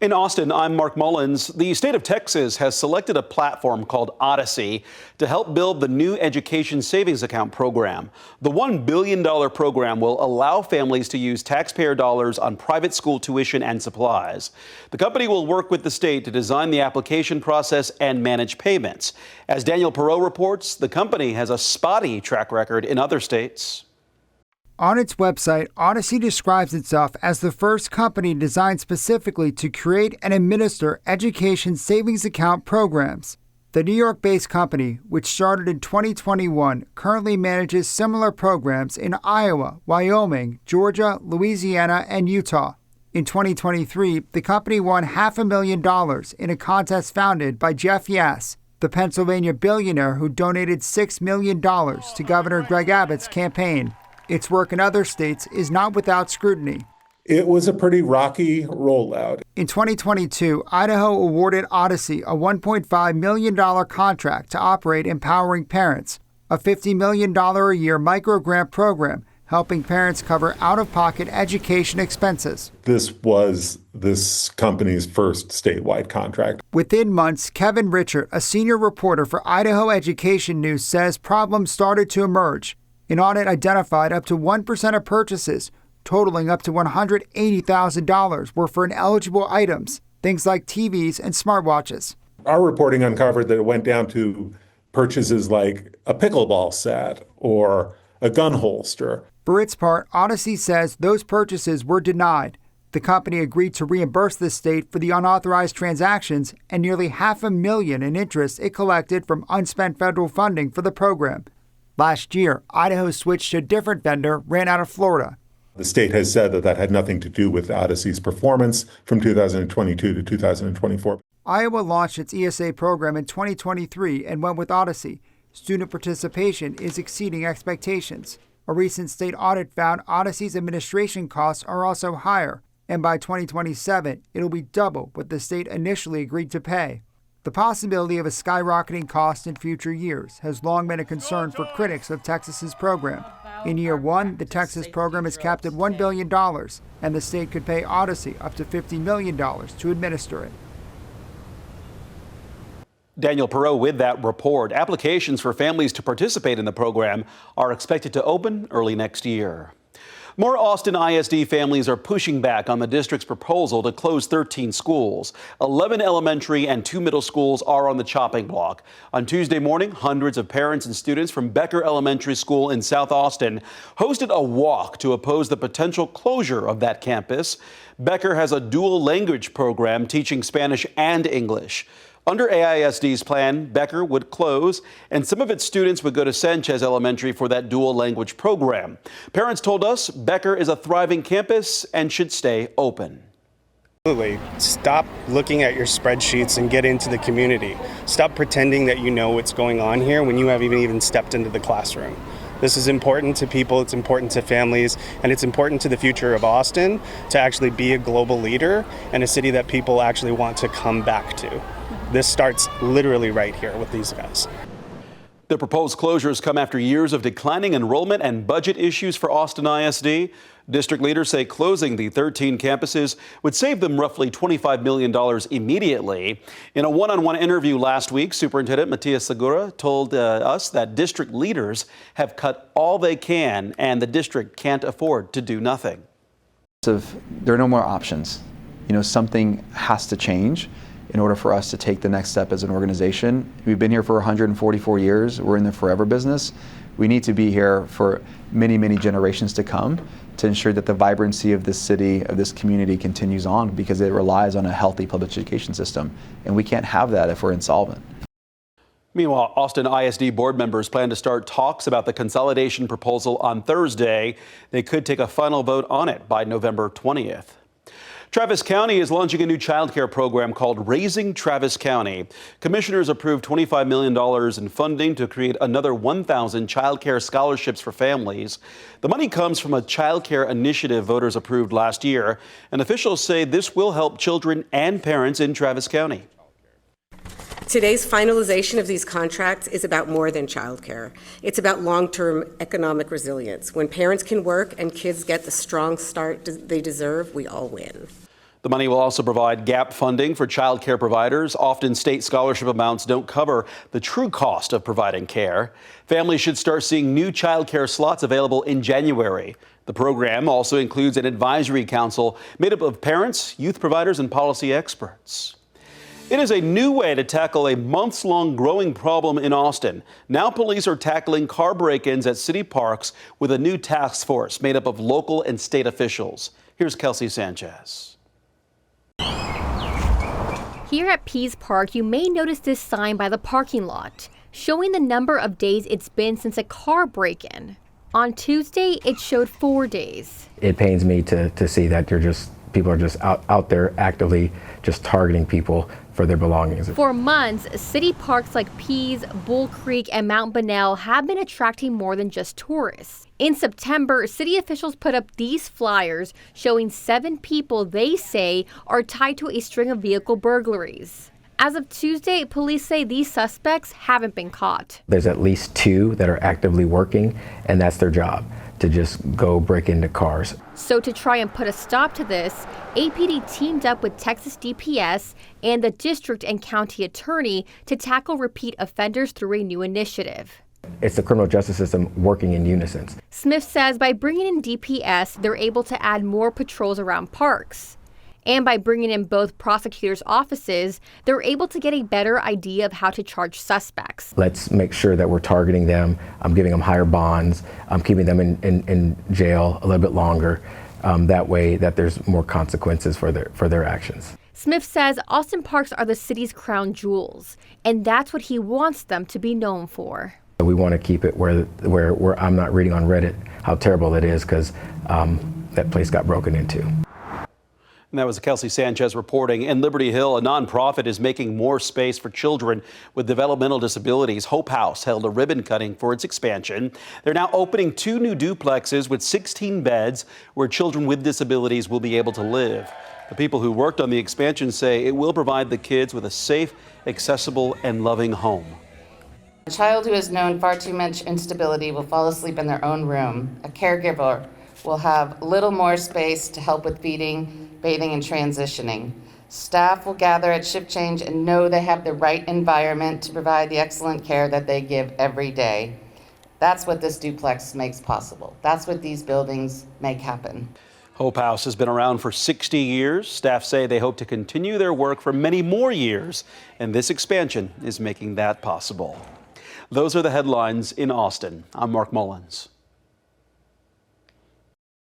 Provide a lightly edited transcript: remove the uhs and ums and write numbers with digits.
In Austin, I'm Mark Mullins. The state of Texas has selected a platform called Odyssey to help build the new education savings account program. The $1 billion program will allow families to use taxpayer dollars on private school tuition and supplies. The company will work with the state to design the application process and manage payments. As Daniel Perot reports, the company has a spotty track record in other states. On its website, Odyssey describes itself as the first company designed specifically to create and administer education savings account programs. The New York-based company, which started in 2021, currently manages similar programs in Iowa, Wyoming, Georgia, Louisiana, and Utah. In 2023, the company won $500,000 in a contest founded by Jeff Yass, the Pennsylvania billionaire who donated $6 million to Governor Greg Abbott's campaign. Its work in other states is not without scrutiny. It was a pretty rocky rollout. In 2022, Idaho awarded Odyssey a $1.5 million contract to operate Empowering Parents, a $50 million a year microgrant program helping parents cover out-of-pocket education expenses. This was this company's first statewide contract. Within months, Kevin Richert, a senior reporter for Idaho Education News, says problems started to emerge. An audit identified up to 1% of purchases, totaling up to $180,000, were for ineligible items, things like TVs and smartwatches. Our reporting uncovered that it went down to purchases like a pickleball set or a gun holster. For its part, Odyssey says those purchases were denied. The company agreed to reimburse the state for the unauthorized transactions and nearly $500,000 in interest it collected from unspent federal funding for the program. Last year, Idaho switched to a different vendor, ran out of Florida. The state has said that that had nothing to do with Odyssey's performance from 2022 to 2024. Iowa launched its ESA program in 2023 and went with Odyssey. Student participation is exceeding expectations. A recent state audit found Odyssey's administration costs are also higher, and by 2027, it'll be double what the state initially agreed to pay. The possibility of a skyrocketing cost in future years has long been a concern for critics of Texas's program. In year one, the Texas program is capped at $1 billion, and the state could pay Odyssey up to $50 million to administer it. Daniel Perot with that report. Applications for families to participate in the program are expected to open early next year. More Austin ISD families are pushing back on the district's proposal to close 13 schools. 11 elementary and 2 middle schools are on the chopping block. On Tuesday morning, hundreds of parents and students from Becker Elementary School in South Austin hosted a walk to oppose the potential closure of that campus. Becker has a dual language program teaching Spanish and English. Under AISD's plan, Becker would close, and some of its students would go to Sanchez Elementary for that dual language program. Parents told us Becker is a thriving campus and should stay open. Absolutely. Stop looking at your spreadsheets and get into the community. Stop pretending that you know what's going on here when you haven't even stepped into the classroom. This is important to people, it's important to families, and it's important to the future of Austin to actually be a global leader and a city that people actually want to come back to. This starts literally right here with these guys. The proposed closures come after years of declining enrollment and budget issues for Austin ISD. District leaders say closing the 13 campuses would save them roughly $25 million immediately. In a one-on-one interview last week, Superintendent Matias Segura told us that district leaders have cut all they can and the district can't afford to do nothing. There are no more options. Something has to change in order for us to take the next step as an organization. We've been here for 144 years. We're in the forever business. We need to be here for many, many generations to come to ensure that the vibrancy of this city, of this community continues on, because it relies on a healthy public education system. And we can't have that if we're insolvent. Meanwhile, Austin ISD board members plan to start talks about the consolidation proposal on Thursday. They could take a final vote on it by November 20th. Travis County is launching a new child care program called Raising Travis County. Commissioners approved $25 million in funding to create another 1,000 child care scholarships for families. The money comes from a child care initiative voters approved last year, and officials say this will help children and parents in Travis County. Today's finalization of these contracts is about more than childcare. It's about long-term economic resilience. When parents can work and kids get the strong start they deserve, we all win. The money will also provide gap funding for child care providers. Often state scholarship amounts don't cover the true cost of providing care. Families should start seeing new child care slots available in January. The program also includes an advisory council made up of parents, youth providers, and policy experts. It is a new way to tackle a months-long growing problem in Austin. Now police are tackling car break-ins at city parks with a new task force made up of local and state officials. Here's Kelsey Sanchez. Here at Pease Park, you may notice this sign by the parking lot, showing the number of days it's been since a car break-in. On Tuesday, it showed 4 days. It pains me to see that people are just out there actively just targeting people for their belongings. For months, city parks like Pease, Bull Creek, and Mount Bunnell have been attracting more than just tourists. In September, city officials put up these flyers showing 7 people they say are tied to a string of vehicle burglaries. As of Tuesday, police say these suspects haven't been caught. There's at least 2 that are actively working, and that's their job, to just go break into cars. So to try and put a stop to this, APD teamed up with Texas DPS and the district and county attorney to tackle repeat offenders through a new initiative. It's the criminal justice system working in unison. Smith says by bringing in DPS, they're able to add more patrols around parks. And by bringing in both prosecutors' offices, they're able to get a better idea of how to charge suspects. Let's make sure that we're targeting them, giving them higher bonds, keeping them in jail a little bit longer. That way that there's more consequences for their actions. Smith says Austin parks are the city's crown jewels, and that's what he wants them to be known for. We want to keep it where I'm not reading on Reddit how terrible it is because that place got broken into. And that was Kelsey Sanchez reporting. In Liberty Hill, a nonprofit is making more space for children with developmental disabilities. Hope House held a ribbon cutting for its expansion. They're now opening 2 new duplexes with 16 beds where children with disabilities will be able to live. The people who worked on the expansion say it will provide the kids with a safe, accessible, and loving home. A child who has known far too much instability will fall asleep in their own room. A caregiver will have little more space to help with feeding, bathing, and transitioning. Staff will gather at shift change and know they have the right environment to provide the excellent care that they give every day. That's what this duplex makes possible. That's what these buildings make happen. Hope House has been around for 60 years. Staff say they hope to continue their work for many more years, and this expansion is making that possible. Those are the headlines in Austin. I'm Mark Mullins.